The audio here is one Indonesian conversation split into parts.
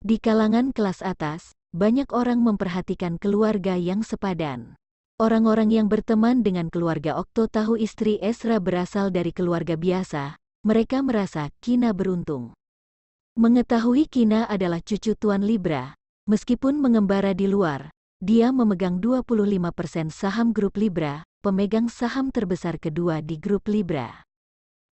Di kalangan kelas atas, banyak orang memperhatikan keluarga yang sepadan. Orang-orang yang berteman dengan keluarga Okto tahu istri Ezra berasal dari keluarga biasa, mereka merasa Kina beruntung. Mengetahui Kina adalah cucu Tuan Libra, meskipun mengembara di luar, dia memegang 25% saham grup Libra, pemegang saham terbesar kedua di grup Libra.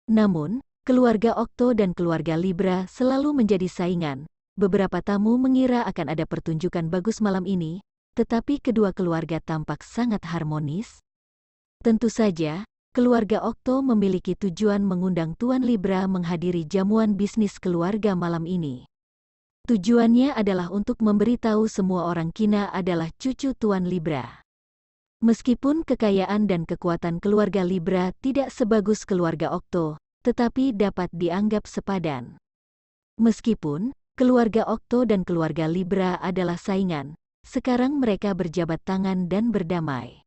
Namun, keluarga Okto dan keluarga Libra selalu menjadi saingan. Beberapa tamu mengira akan ada pertunjukan bagus malam ini, tetapi kedua keluarga tampak sangat harmonis. Tentu saja, keluarga Okto memiliki tujuan mengundang Tuan Libra menghadiri jamuan bisnis keluarga malam ini. Tujuannya adalah untuk memberitahu semua orang Kina adalah cucu Tuan Libra. Meskipun kekayaan dan kekuatan keluarga Libra tidak sebagus keluarga Okto, tetapi dapat dianggap sepadan. Meskipun keluarga Okto dan keluarga Libra adalah saingan, sekarang mereka berjabat tangan dan berdamai.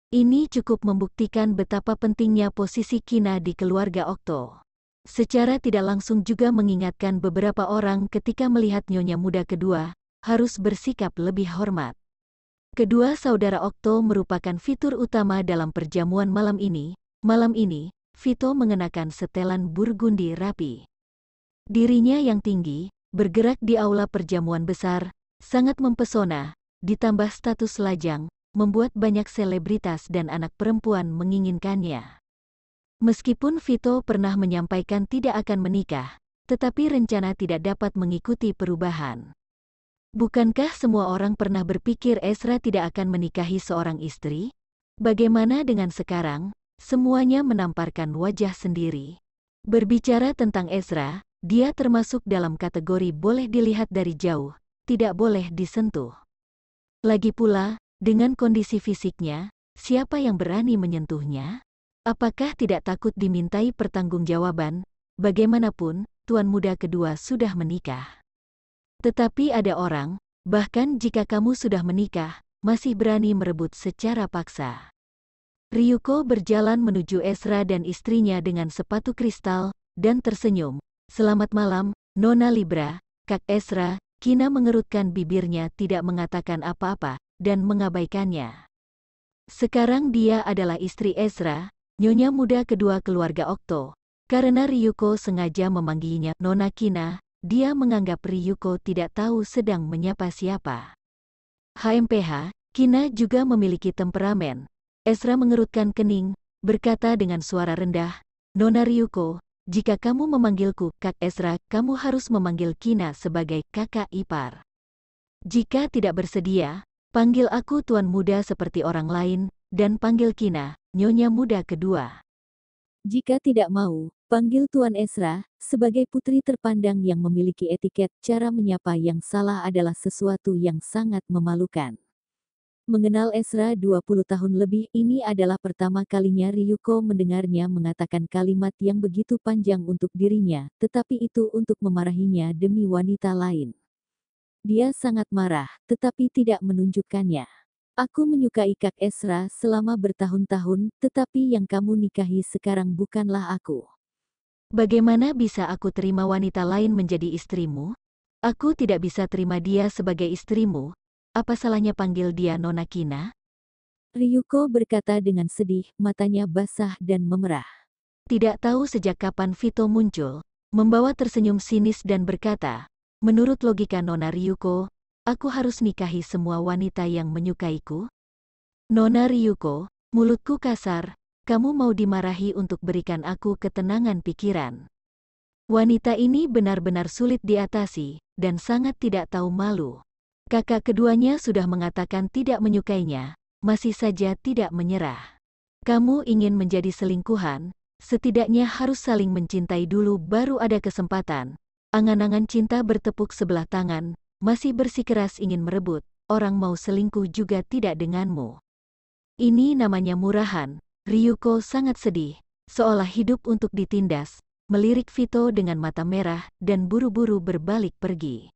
Ini cukup membuktikan betapa pentingnya posisi Kina di keluarga Okto. Secara tidak langsung juga mengingatkan beberapa orang ketika melihat nyonya muda kedua, harus bersikap lebih hormat. Kedua saudara Okto merupakan fitur utama dalam perjamuan malam ini. Malam ini, Vito mengenakan setelan burgundi rapi. Dirinya yang tinggi, bergerak di aula perjamuan besar, sangat mempesona, ditambah status lajang, membuat banyak selebritas dan anak perempuan menginginkannya. Meskipun Vito pernah menyampaikan tidak akan menikah, tetapi rencana tidak dapat mengikuti perubahan. Bukankah semua orang pernah berpikir Ezra tidak akan menikahi seorang istri? Bagaimana dengan sekarang? Semuanya menamparkan wajah sendiri. Berbicara tentang Ezra, dia termasuk dalam kategori boleh dilihat dari jauh, tidak boleh disentuh. Lagi pula, dengan kondisi fisiknya, siapa yang berani menyentuhnya? Apakah tidak takut dimintai pertanggungjawaban? Bagaimanapun, tuan muda kedua sudah menikah. Tetapi ada orang, bahkan jika kamu sudah menikah, masih berani merebut secara paksa. Ryuko berjalan menuju Ezra dan istrinya dengan sepatu kristal, dan tersenyum. Selamat malam, Nona Libra, Kak Ezra. Kina mengerutkan bibirnya tidak mengatakan apa-apa, dan mengabaikannya. Sekarang dia adalah istri Ezra, nyonya muda kedua keluarga Okto. Karena Ryuko sengaja memanggilnya Nona Kina, dia menganggap Ryuko tidak tahu sedang menyapa siapa. HMPH, Kina juga memiliki temperamen. Ezra mengerutkan kening, berkata dengan suara rendah, Nona Ryuko, jika kamu memanggilku Kak Ezra, kamu harus memanggil Kina sebagai kakak ipar. Jika tidak bersedia, panggil aku tuan muda seperti orang lain, dan panggil Kina, nyonya muda kedua. Jika tidak mau, panggil Tuan Ezra, sebagai putri terpandang yang memiliki etiket. Cara menyapa yang salah adalah sesuatu yang sangat memalukan. Mengenal Ezra 20 tahun lebih, ini adalah pertama kalinya Ryuko mendengarnya mengatakan kalimat yang begitu panjang untuk dirinya, tetapi itu untuk memarahinya demi wanita lain. Dia sangat marah, tetapi tidak menunjukkannya. Aku menyukai Kak Ezra selama bertahun-tahun, tetapi yang kamu nikahi sekarang bukanlah aku. Bagaimana bisa aku terima wanita lain menjadi istrimu? Aku tidak bisa terima dia sebagai istrimu. Apa salahnya panggil dia Nona Kina? Ryuko berkata dengan sedih, matanya basah dan memerah. Tidak tahu sejak kapan Vito muncul, membawa tersenyum sinis dan berkata, menurut logika Nona Ryuko, aku harus nikahi semua wanita yang menyukaiku? Nona Ryuko, mulutku kasar, kamu mau dimarahi untuk berikan aku ketenangan pikiran. Wanita ini benar-benar sulit diatasi, dan sangat tidak tahu malu. Kakak keduanya sudah mengatakan tidak menyukainya, masih saja tidak menyerah. Kamu ingin menjadi selingkuhan, setidaknya harus saling mencintai dulu baru ada kesempatan. Angan-angan cinta bertepuk sebelah tangan, masih bersikeras ingin merebut, orang mau selingkuh juga tidak denganmu. Ini namanya murahan. Ryuko sangat sedih, seolah hidup untuk ditindas, melirik Vito dengan mata merah dan buru-buru berbalik pergi.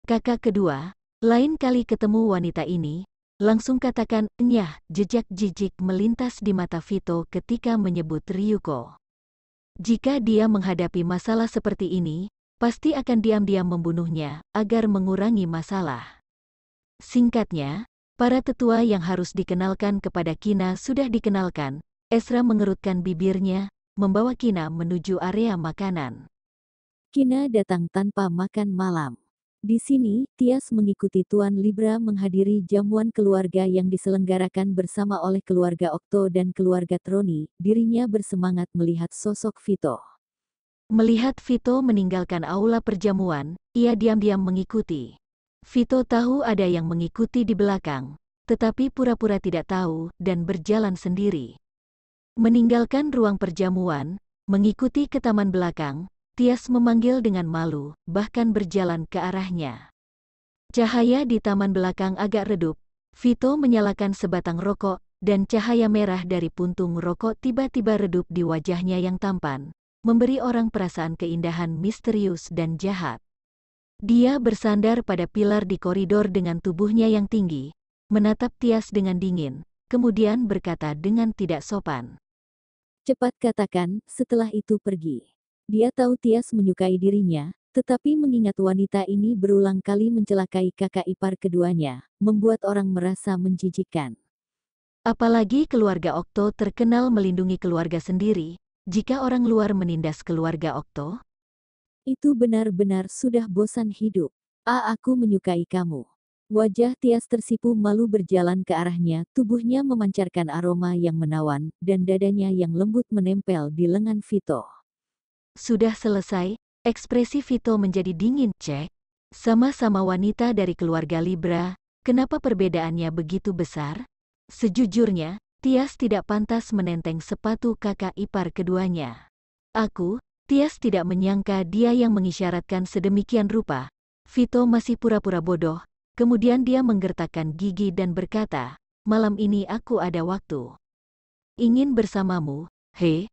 Kakak kedua, lain kali ketemu wanita ini, langsung katakan, nyah, jejak jijik melintas di mata Vito ketika menyebut Ryuko. Jika dia menghadapi masalah seperti ini, pasti akan diam-diam membunuhnya agar mengurangi masalah. Singkatnya, para tetua yang harus dikenalkan kepada Kina sudah dikenalkan. Ezra mengerutkan bibirnya, membawa Kina menuju area makanan. Kina datang tanpa makan malam. Di sini, Tias mengikuti Tuan Libra menghadiri jamuan keluarga yang diselenggarakan bersama oleh keluarga Okto dan keluarga Troni. Dirinya bersemangat melihat sosok Vito. Melihat Vito meninggalkan aula perjamuan, ia diam-diam mengikuti. Vito tahu ada yang mengikuti di belakang, tetapi pura-pura tidak tahu dan berjalan sendiri. Meninggalkan ruang perjamuan, mengikuti ke taman belakang, Tias memanggil dengan malu, bahkan berjalan ke arahnya. Cahaya di taman belakang agak redup, Vito menyalakan sebatang rokok, dan cahaya merah dari puntung rokok tiba-tiba redup di wajahnya yang tampan, memberi orang perasaan keindahan misterius dan jahat. Dia bersandar pada pilar di koridor dengan tubuhnya yang tinggi, menatap Tias dengan dingin, kemudian berkata dengan tidak sopan. Cepat katakan, setelah itu pergi. Dia tahu Tias menyukai dirinya, tetapi mengingat wanita ini berulang kali mencelakai kakak ipar keduanya, membuat orang merasa menjijikkan. Apalagi keluarga Okto terkenal melindungi keluarga sendiri, jika orang luar menindas keluarga Okto? Itu benar-benar sudah bosan hidup. Aku menyukai kamu. Wajah Tias tersipu malu berjalan ke arahnya, tubuhnya memancarkan aroma yang menawan, dan dadanya yang lembut menempel di lengan Vito. Sudah selesai, ekspresi Vito menjadi dingin, cek. Sama-sama wanita dari keluarga Libra, kenapa perbedaannya begitu besar? Sejujurnya, Tias tidak pantas menenteng sepatu kakak ipar keduanya. Tias tidak menyangka dia yang mengisyaratkan sedemikian rupa. Vito masih pura-pura bodoh, kemudian dia menggertakkan gigi dan berkata, malam ini aku ada waktu. Ingin bersamamu, he.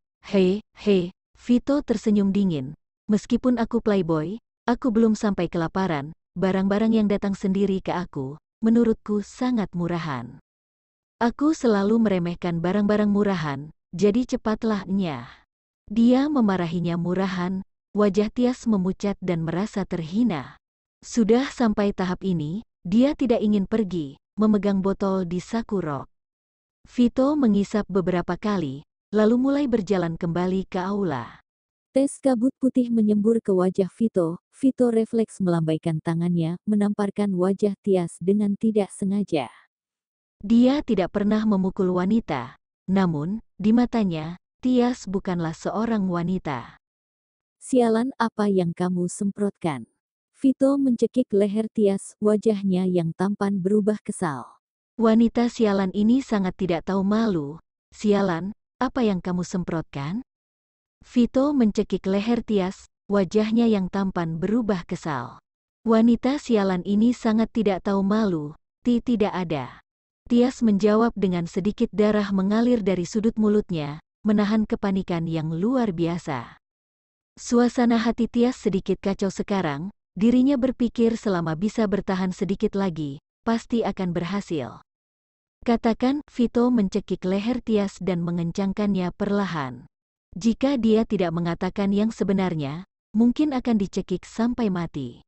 Vito tersenyum dingin. Meskipun aku playboy, aku belum sampai kelaparan, barang-barang yang datang sendiri ke aku, menurutku sangat murahan. Aku selalu meremehkan barang-barang murahan, jadi cepatlah nyah. Dia memarahinya murahan, wajah Tias memucat dan merasa terhina. Sudah sampai tahap ini, dia tidak ingin pergi, memegang botol di saku rok. Vito mengisap beberapa kali, lalu mulai berjalan kembali ke aula. Tes kabut putih menyembur ke wajah Vito. Vito refleks melambaikan tangannya, menamparkan wajah Tias dengan tidak sengaja. Dia tidak pernah memukul wanita, namun, di matanya, Tias bukanlah seorang wanita. Sialan, apa yang kamu semprotkan? Vito mencekik leher Tias, wajahnya yang tampan berubah kesal. Wanita sialan ini sangat tidak tahu malu. Sialan, apa yang kamu semprotkan? Vito mencekik leher Tias, wajahnya yang tampan berubah kesal. Wanita sialan ini sangat tidak tahu malu, tidak ada. Tias menjawab dengan sedikit darah mengalir dari sudut mulutnya, menahan kepanikan yang luar biasa. Suasana hati Tias sedikit kacau sekarang, dirinya berpikir selama bisa bertahan sedikit lagi, pasti akan berhasil. Katakan, Vito mencekik leher Tias dan mengencangkannya perlahan. Jika dia tidak mengatakan yang sebenarnya, mungkin akan dicekik sampai mati.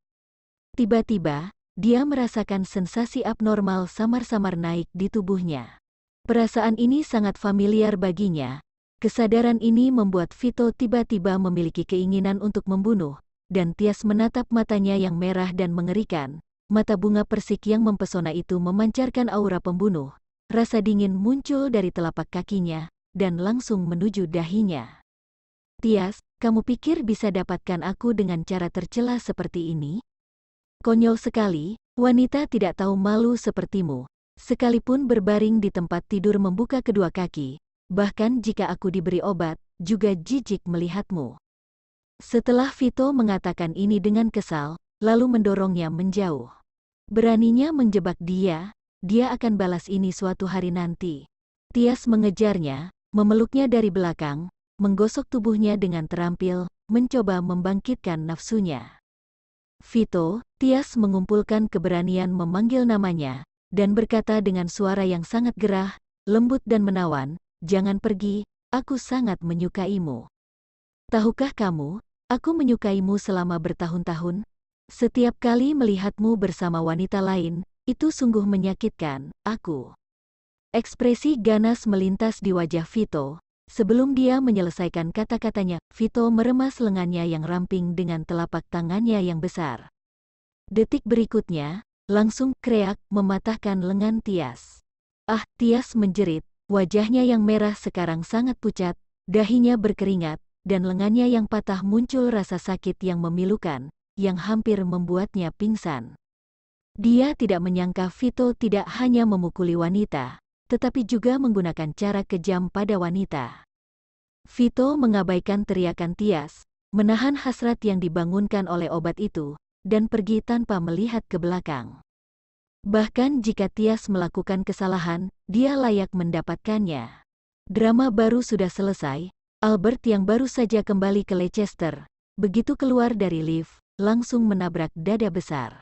Tiba-tiba, dia merasakan sensasi abnormal samar-samar naik di tubuhnya. Perasaan ini sangat familiar baginya. Kesadaran ini membuat Vito tiba-tiba memiliki keinginan untuk membunuh, dan Tias menatap matanya yang merah dan mengerikan. Mata bunga persik yang mempesona itu memancarkan aura pembunuh. Rasa dingin muncul dari telapak kakinya, dan langsung menuju dahinya. Tias, kamu pikir bisa dapatkan aku dengan cara tercela seperti ini? Konyol sekali, wanita tidak tahu malu sepertimu. Sekalipun berbaring di tempat tidur membuka kedua kaki, bahkan jika aku diberi obat, juga jijik melihatmu. Setelah Vito mengatakan ini dengan kesal, lalu mendorongnya menjauh. Beraninya menjebak dia akan balas ini suatu hari nanti. Tias mengejarnya, memeluknya dari belakang, menggosok tubuhnya dengan terampil, mencoba membangkitkan nafsunya. Vito, Tias mengumpulkan keberanian memanggil namanya, dan berkata dengan suara yang sangat gerah, lembut dan menawan, jangan pergi, aku sangat menyukaimu. Tahukah kamu, Aku menyukaimu selama bertahun-tahun. Setiap kali melihatmu bersama wanita lain, itu sungguh menyakitkan, aku. Ekspresi ganas melintas di wajah Vito. Sebelum dia menyelesaikan kata-katanya, Vito meremas lengannya yang ramping dengan telapak tangannya yang besar. Detik berikutnya, langsung kreak mematahkan lengan Tias. Ah, Tias menjerit, wajahnya yang merah sekarang sangat pucat, dahinya berkeringat, dan lengannya yang patah muncul rasa sakit yang memilukan, yang hampir membuatnya pingsan. Dia tidak menyangka Vito tidak hanya memukuli wanita, tetapi juga menggunakan cara kejam pada wanita. Vito mengabaikan teriakan Tias, menahan hasrat yang dibangunkan oleh obat itu, dan pergi tanpa melihat ke belakang. Bahkan jika Tias melakukan kesalahan, dia layak mendapatkannya. Drama baru sudah selesai. Albert yang baru saja kembali ke Leicester, begitu keluar dari lift, langsung menabrak dada besar.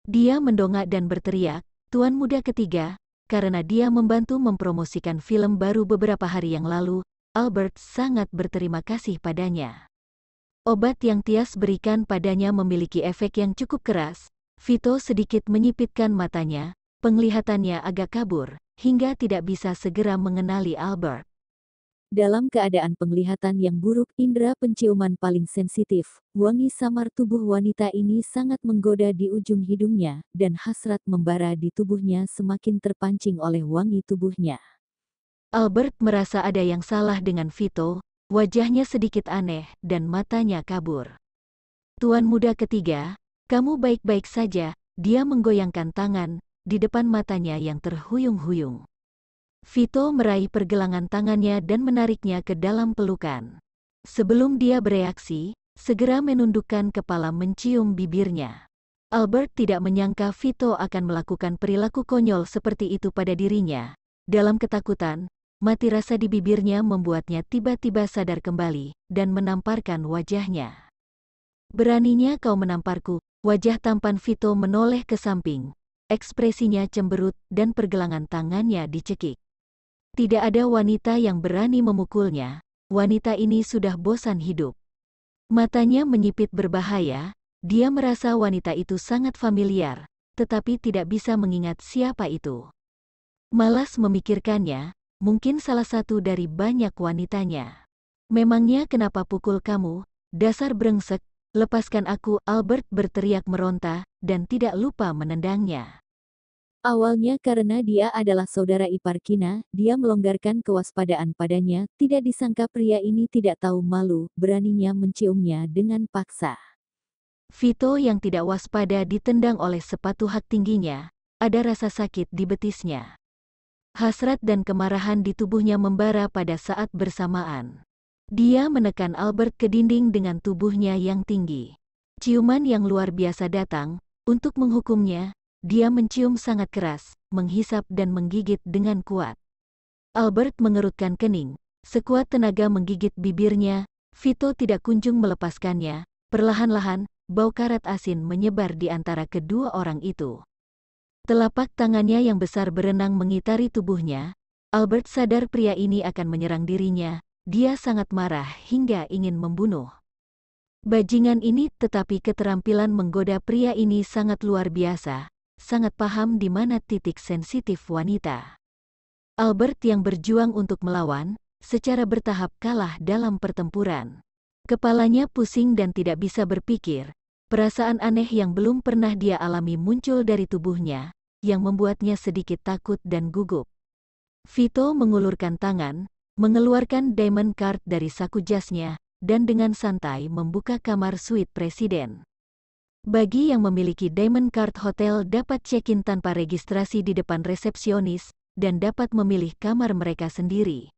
Dia mendongak dan berteriak, "Tuan muda ketiga," karena dia membantu mempromosikan film baru beberapa hari yang lalu. Albert sangat berterima kasih padanya. Obat yang Tias berikan padanya memiliki efek yang cukup keras. Vito sedikit menyipitkan matanya, penglihatannya agak kabur, hingga tidak bisa segera mengenali Albert. Dalam keadaan penglihatan yang buruk, indera penciuman paling sensitif, wangi samar tubuh wanita ini sangat menggoda di ujung hidungnya, dan hasrat membara di tubuhnya semakin terpancing oleh wangi tubuhnya. Albert merasa ada yang salah dengan Vito, wajahnya sedikit aneh, dan matanya kabur. "Tuan muda ketiga, kamu baik-baik saja," dia menggoyangkan tangan, di depan matanya yang terhuyung-huyung. Vito meraih pergelangan tangannya dan menariknya ke dalam pelukan. Sebelum dia bereaksi, segera menundukkan kepala mencium bibirnya. Albert tidak menyangka Vito akan melakukan perilaku konyol seperti itu pada dirinya. Dalam ketakutan, mati rasa di bibirnya membuatnya tiba-tiba sadar kembali, dan menamparkan wajahnya. "Beraninya kau menamparku," wajah tampan Vito menoleh ke samping. Ekspresinya cemberut dan pergelangan tangannya dicekik. Tidak ada wanita yang berani memukulnya, wanita ini sudah bosan hidup. Matanya menyipit berbahaya, dia merasa wanita itu sangat familiar, tetapi tidak bisa mengingat siapa itu. Malas memikirkannya, mungkin salah satu dari banyak wanitanya. "Memangnya kenapa pukul kamu, dasar brengsek, lepaskan aku!" Albert berteriak meronta, dan tidak lupa menendangnya. Awalnya karena dia adalah saudara ipar Kina, dia melonggarkan kewaspadaan padanya, tidak disangka pria ini tidak tahu malu, beraninya menciumnya dengan paksa. Vito yang tidak waspada ditendang oleh sepatu hak tingginya, ada rasa sakit di betisnya. Hasrat dan kemarahan di tubuhnya membara pada saat bersamaan. Dia menekan Albert ke dinding dengan tubuhnya yang tinggi. Ciuman yang luar biasa datang, untuk menghukumnya. Dia mencium sangat keras, menghisap dan menggigit dengan kuat. Albert mengerutkan kening, sekuat tenaga menggigit bibirnya. Vito tidak kunjung melepaskannya. Perlahan-lahan, bau karat asin menyebar di antara kedua orang itu. Telapak tangannya yang besar berenang mengitari tubuhnya. Albert sadar pria ini akan menyerang dirinya. Dia sangat marah hingga ingin membunuh. Bajingan ini, tetapi keterampilan menggoda pria ini sangat luar biasa. Sangat paham di mana titik sensitif wanita. Albert yang berjuang untuk melawan, secara bertahap kalah dalam pertempuran. Kepalanya pusing dan tidak bisa berpikir. Perasaan aneh yang belum pernah dia alami muncul dari tubuhnya, yang membuatnya sedikit takut dan gugup. Vito mengulurkan tangan, mengeluarkan diamond card dari saku jasnya, dan dengan santai membuka kamar suite presiden. Bagi yang memiliki Diamond Card Hotel dapat check-in tanpa registrasi di depan resepsionis, dan dapat memilih kamar mereka sendiri.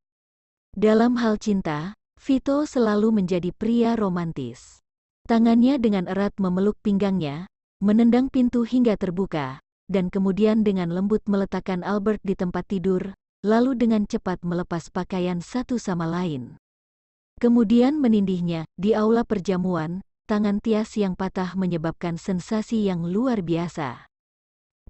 Dalam hal cinta, Vito selalu menjadi pria romantis. Tangannya dengan erat memeluk pinggangnya, menendang pintu hingga terbuka, dan kemudian dengan lembut meletakkan Albert di tempat tidur, lalu dengan cepat melepas pakaian satu sama lain. Kemudian menindihnya di aula perjamuan. Tangan Tias yang patah menyebabkan sensasi yang luar biasa.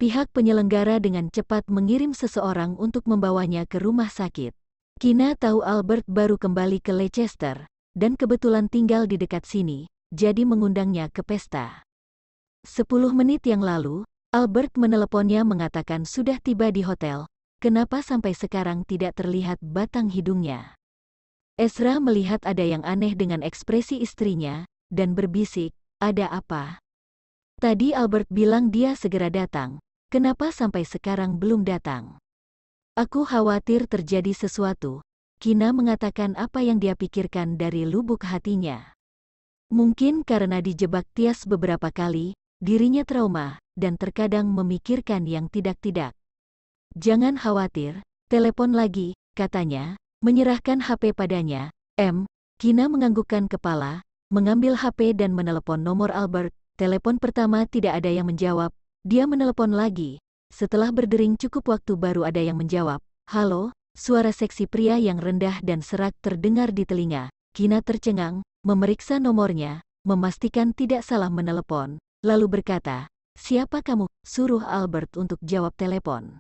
Pihak penyelenggara dengan cepat mengirim seseorang untuk membawanya ke rumah sakit. Kina tahu Albert baru kembali ke Leicester, dan kebetulan tinggal di dekat sini, jadi mengundangnya ke pesta. 10 menit yang lalu, Albert meneleponnya mengatakan sudah tiba di hotel, kenapa sampai sekarang tidak terlihat batang hidungnya. Ezra melihat ada yang aneh dengan ekspresi istrinya, dan berbisik, ada apa? Tadi Albert bilang dia segera datang, kenapa sampai sekarang belum datang? Aku khawatir terjadi sesuatu. Kina mengatakan apa yang dia pikirkan dari lubuk hatinya. Mungkin karena dijebak Tias beberapa kali, dirinya trauma, dan terkadang memikirkan yang tidak-tidak. Jangan khawatir, telepon lagi, katanya, menyerahkan HP padanya. Kina menganggukkan kepala, mengambil HP dan menelepon nomor Albert. Telepon pertama tidak ada yang menjawab, dia menelepon lagi. Setelah berdering cukup waktu baru ada yang menjawab. Halo, suara seksi pria yang rendah dan serak terdengar di telinga. Kina tercengang, memeriksa nomornya, memastikan tidak salah menelepon, lalu berkata, siapa kamu? Suruh Albert untuk jawab telepon.